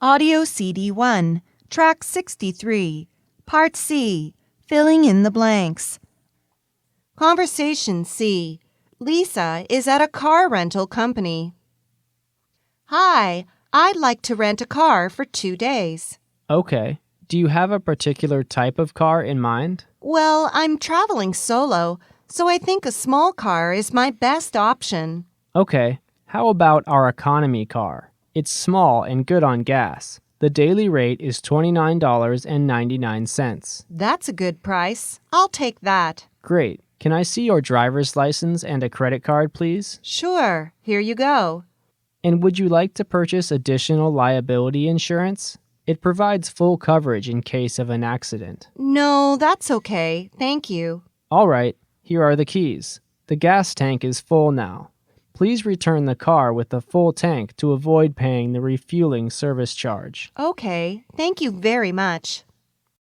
Audio CD 1, Track 63, Part C, Filling in the Blanks. Conversation C. Lisa is at a car rental company. Hi, I'd like to rent a car for 2 days. Okay. Do you have a particular type of car in mind? Well, I'm traveling solo, so I think a small car is my best option. Okay. How about our economy car? It's small and good on gas. The daily rate is $29.99. That's a good price. I'll take that. Great. Can I see your driver's license and a credit card, please? Sure, here you go. And would you like to purchase additional liability insurance? It provides full coverage in case of an accident. No, that's okay. Thank you. All right. Here are the keys. The gas tank is full now. Please return the car with a full tank to avoid paying the refueling service charge. Okay, thank you very much.